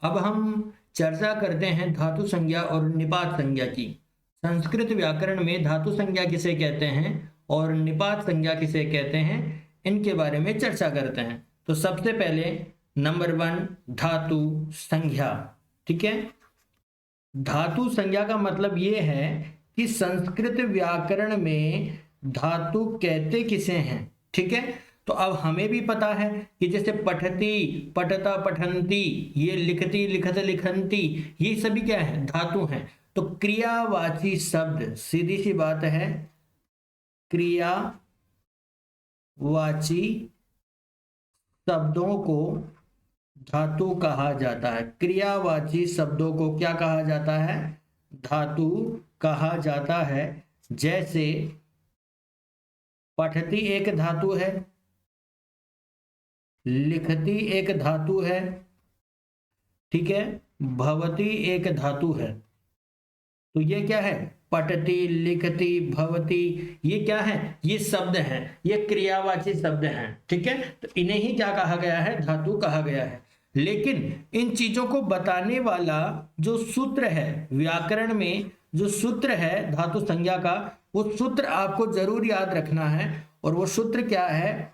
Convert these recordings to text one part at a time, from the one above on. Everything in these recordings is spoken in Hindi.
अब हम चर्चा करते हैं धातु संज्ञा और निपात संज्ञा की। संस्कृत व्याकरण में धातु संज्ञा किसे कहते हैं और निपात संज्ञा किसे कहते हैं, इनके बारे में चर्चा करते हैं। तो सबसे पहले नंबर 1 धातु संज्ञा। ठीक है, धातु संज्ञा का मतलब ये है कि संस्कृत व्याकरण में धातु कहते किसे हैं। ठीक है, तो अब हमें भी पता है कि जैसे पठती, पठता, पठंती, ये लिखती, लिखत, लिखंती, ये सभी क्या है, धातु हैं। तो क्रियावाची शब्द, सीधी सी बात है, क्रियावाची शब्दों को धातु कहा जाता है। क्रियावाची शब्दों को क्या कहा जाता है, धातु कहा जाता है। जैसे पठती एक धातु है, लिखती एक धातु है, ठीक है, भवती एक धातु है। तो ये क्या है, पठती, लिखती, भवती, ये क्या है, ये शब्द हैं, ये क्रियावाची शब्द हैं। ठीक है, तो इन्हें ही क्या कहा गया है, धातु कहा गया है। लेकिन इन चीजों को बताने वाला जो सूत्र है व्याकरण में, जो सूत्र है धातु संज्ञा का, वो सूत्र आपको जरूर याद रखना है। और वो सूत्र क्या है,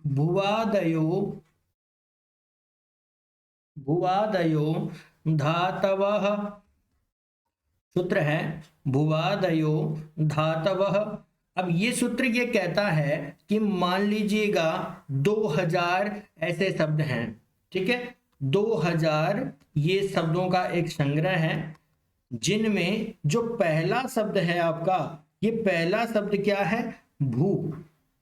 भुवादयो, भुवादयो धातवः। सूत्र है भुवादयो धातवः। अब ये सूत्र ये कहता है कि मान लीजिएगा 2000 ऐसे शब्द हैं। ठीक है, 2000 ये शब्दों का एक संग्रह है, जिनमें जो पहला शब्द है आपका, ये पहला शब्द क्या है, भू,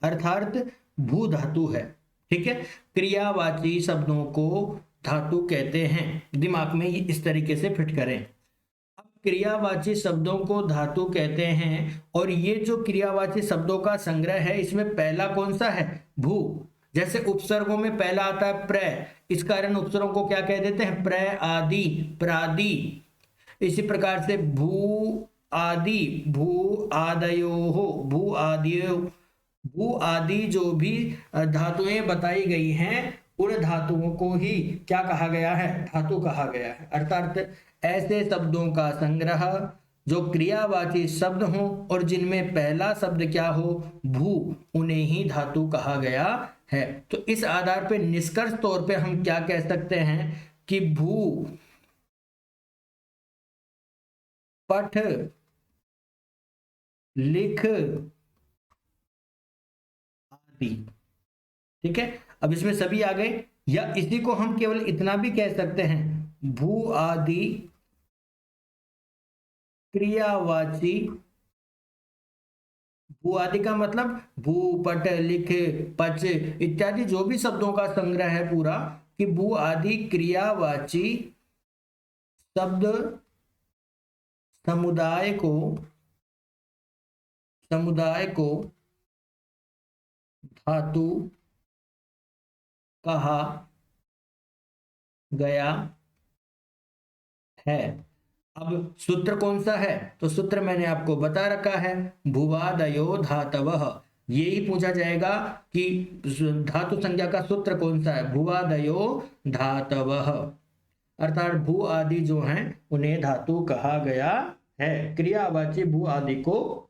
अर्थात भू धातु है। ठीक है, क्रियावाची शब्दों को धातु कहते हैं। दिमाग में ये इस तरीके से फिट करें। अब क्रियावाची शब्दों को धातु कहते हैं, और ये जो क्रियावाची शब्दों का संग्रह है, इसमें पहला कौन सा है, भू। जैसे उपसर्गों में पहला आता है प्र, इस कारण उपसर्गों को क्या कह देते हैं, प्र आदि, प्रादि। इसी प्रकार से भू आदि, भू आदयो हो, भू आदियो, भू आदि जो भी धातुएं बताई गई हैं, उन धातुओं को ही क्या कहा गया है, धातु कहा गया है। अर्थात ऐसे शब्दों का संग्रह जो क्रियावाची शब्द हो और जिनमें पहला शब्द क्या हो, भू, उन्हें ही धातु कहा गया है। तो इस आधार पर निष्कर्ष तौर पे हम क्या कह सकते हैं कि भू, पठ, लिख आदि। ठीक है, अब इसमें सभी आ गए, या इसी को हम केवल इतना भी कह सकते हैं, भू आदि क्रियावाची। भू आदि का मतलब भू, पट, लिख, पच इत्यादि जो भी शब्दों का संग्रह है पूरा, कि भू आदि क्रियावाची शब्द समुदाय को, समुदाय को धातु कहा गया है। अब सूत्र कौन सा है, तो सूत्र मैंने आपको बता रखा है, भुवादयो धातवः। यही पूछा जाएगा कि धातु संज्ञा का सूत्र कौन सा है, भुवादयो धातवः। अर्थात भू आदि जो हैं उन्हें धातु कहा गया है। क्रियावाची भू आदि को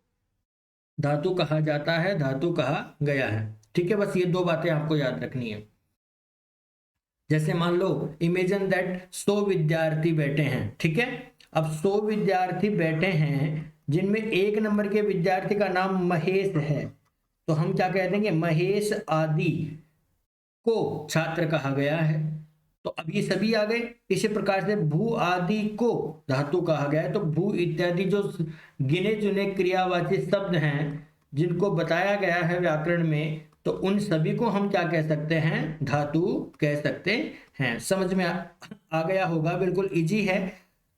धातु कहा जाता है, धातु कहा गया है। ठीक है, बस ये दो बातें आपको याद रखनी है। जैसे मान लो, इमेजिन दैट 100 विद्यार्थी बैठे हैं। ठीक है, अब 100 विद्यार्थी बैठे हैं, जिनमें 1 नंबर के विद्यार्थी का नाम महेश है, तो हम क्या कह देंगे, महेश आदि को छात्र कहा गया है। तो अब ये सभी आ गए। इसी प्रकार से भू आदि को धातु कहा गया है। तो भू इत्यादि जो गिने चुने क्रियावाची शब्द हैं, जिनको बताया गया है व्याकरण में, तो उन सभी को हम क्या कह सकते हैं, धातु कह सकते हैं। समझ में आ गया होगा, बिल्कुल इजी है।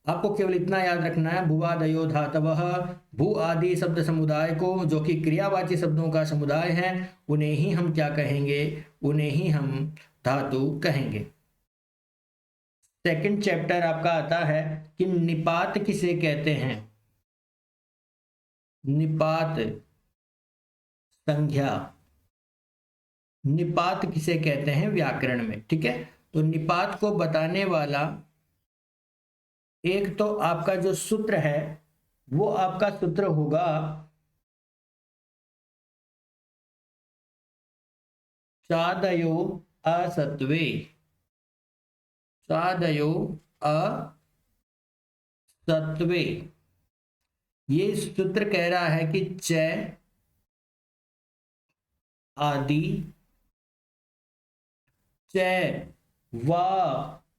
आपको केवल इतना याद रखना है, भुवादयो धातवः, भू आदि शब्द समुदाय को, जो कि क्रियावाची शब्दों का समुदाय है, उन्हें ही हम क्या कहेंगे, उन्हें ही हम धातु कहेंगे। सेकंड चैप्टर आपका आता है कि निपात किसे कहते हैं, निपात संज्ञा, निपात किसे कहते हैं व्याकरण में। ठीक है, तो निपात को बताने वाला एक तो आपका जो सूत्र है वो आपका सूत्र होगा चादयो असत्वे, चादयो असत्वे। ये सूत्र कह रहा है कि च आदि, च वा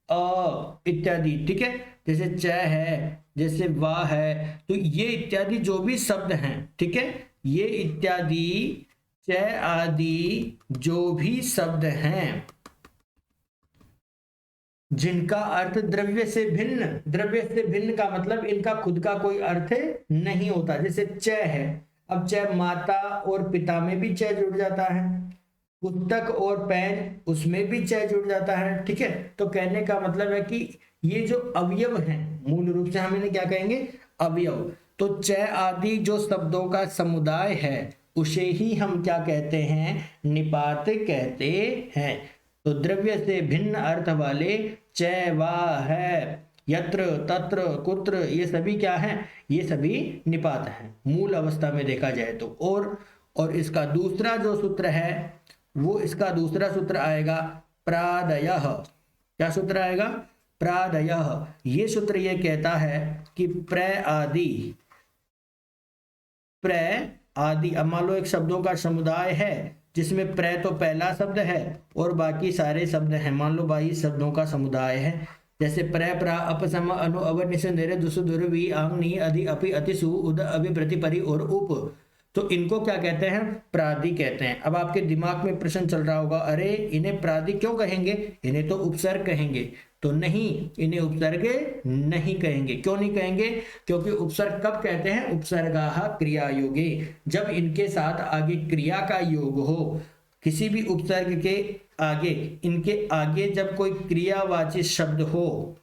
अ इत्यादि, ठीक है, जैसे च है, जैसे वा है, तो ये इत्यादि जो भी शब्द हैं, ठीक है, ये इत्यादि च आदि जो भी शब्द हैं जिनका अर्थ द्रव्य से भिन्न, द्रव्य से भिन्न का मतलब इनका खुद का कोई अर्थ नहीं होता। जैसे च है, अब च माता और पिता में भी च जुड़ जाता है, पुस्तक और पेन उसमें भी च जुड़ जाता है, ठीक है। तो कहने का मतलब है कि ये जो अवयव हैं, मूल रूप से हम इन्हें क्या कहेंगे, अवयव। तो च आदि जो शब्दों का समुदाय है उसे ही हम क्या कहते हैं, निपात कहते हैं। तो द्रव्य से भिन्न अर्थ वाले च वा है, यत्र तत्र कुत्र, ये सभी क्या हैं, ये सभी निपात हैं मूल अवस्था में देखा जाए तो। और इसका दूसरा जो सूत्र है वो, इसका दूसरा सूत्र आएगा प्रादयः। क्या सूत्र आएगा, प्रादयः। ये सूत्र ये कहता है कि प्र आदि, प्र आदि, अब मान लो एक शब्दों का समुदाय है जिसमें प्र तो पहला शब्द है और बाकी सारे शब्द हैं, मान लो 22 शब्दों का समुदाय है। जैसे प्र प्रा अप सम अनु अवर निश निर दुसु दुर वी आंग नी अधि अपि अति सु उद अभि प्रति परि और उप, तो इनको क्या कहते हैं, प्रादि कहते हैं। अब आपके दिमाग में प्रश्न चल रहा होगा, अरे इन्हें प्रादि क्यों कहेंगे, इन्हें तो उपसर्ग कहेंगे। तो नहीं, इन्हें उपसर्ग नहीं कहेंगे। क्यों नहीं कहेंगे, क्योंकि उपसर्ग कब कहते हैं, उपसर्गाः क्रिया योगे, जब इनके साथ आगे क्रिया का योग हो। किसी भी उपसर्ग के आगे, इनके आगे जब कोई क्रियावाची शब्द हो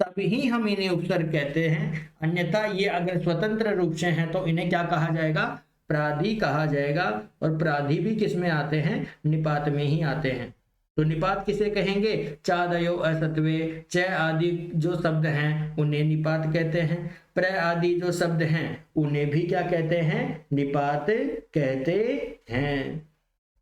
तभी हम इन्हें उपसर्ग कहते हैं, अन्यथा ये अगर स्वतंत्र रूप से हैं तो इन्हें क्या कहा जाएगा, प्रादि कहा जाएगा। और प्रादि भी किस में आते हैं, निपात में ही आते हैं। तो निपात किसे कहेंगे, चादयो असत्वे, च आदि जो शब्द हैं उन्हें निपात कहते हैं, प्र आदि जो शब्द हैं उन्हें भी क्या कहते हैं, निपात कहते हैं।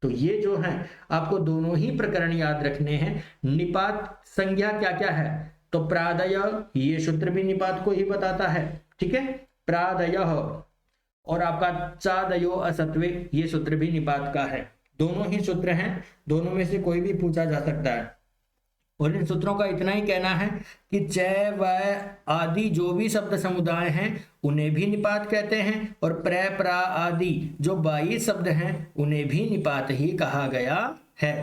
तो ये जो है आपको दोनों ही प्रकरण याद रखने हैं। निपात संज्ञा क्या क्या है, तो प्रादय, ये सूत्र भी निपात को ही बताता है, ठीक है, प्रादय। और आपका चादयो असत्वे, ये सूत्र भी निपात का है। दोनों ही सूत्र हैं, दोनों में से कोई भी पूछा जा सकता है। और इन सूत्रों का इतना ही कहना है कि च व आदि जो भी शब्द समुदाय हैं उन्हें भी निपात कहते हैं, और प्र प्रा आदि जो 22 शब्द हैं उन्हें भी निपात ही कहा गया है।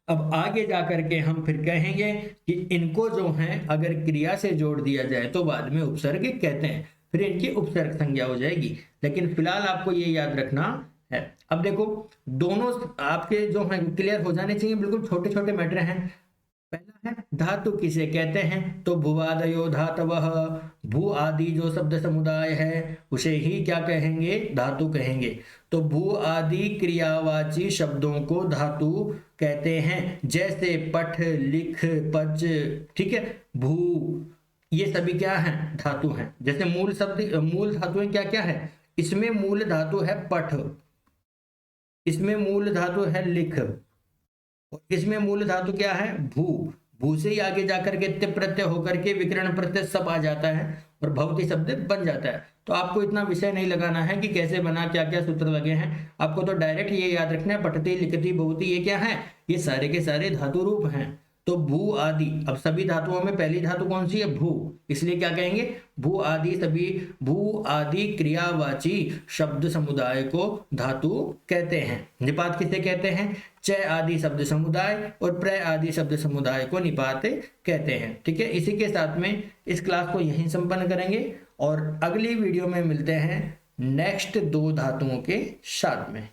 अब आगे जाकर के हम फिर कहेंगे कि इनको जो है अगर क्रिया से जोड़ दिया जाए तो बाद में उपसर्ग कहते हैं, फिर इनकी उपसर्ग संज्ञा हो जाएगी। लेकिन फिलहाल आपको ये याद रखना है। अब देखो, दोनों आपके जो हैं क्लियर हो जाने चाहिए, बिल्कुल छोटे छोटे मैटर हैं। पहला है धातु किसे कहते हैं, तो भुवादयो धातवः, भू आदि जो शब्द समुदाय है उसे ही क्या कहेंगे, धातु कहेंगे। तो भू आदि क्रियावाची शब्दों को धातु कहते हैं, जैसे पठ लिख पच, ठीक है, भू, ये सभी क्या हैं, धातु हैं। जैसे मूल शब्द, मूल धातुएं क्या क्या है, इसमें मूल धातु है पठ, इसमें मूल धातु है लिख, और इसमें मूल धातु क्या है, भू। भू से ही आगे जाकर के त्य प्रत्यय होकर के विकरण प्रत्यय सब आ जाता है और भवती शब्द बन जाता है। तो आपको इतना विषय नहीं लगाना है कि कैसे बना, क्या क्या सूत्र लगे हैं, आपको तो डायरेक्ट ये याद रखना है, पठती लिखती भवती ये क्या है, ये सारे के सारे धातु रूप हैं। तो भू आदि, अब सभी धातुओं में पहली धातु कौन सी है, भू, इसलिए क्या कहेंगे, भू आदि, सभी भू आदि क्रियावाची शब्द समुदाय को धातु कहते हैं। निपात किसे कहते हैं, च आदि शब्द समुदाय और प्र आदि शब्द समुदाय को निपात कहते हैं, ठीक है। इसी के साथ में इस क्लास को यहीं संपन्न करेंगे और अगली वीडियो में मिलते हैं नेक्स्ट 2 धातुओं के साथ में।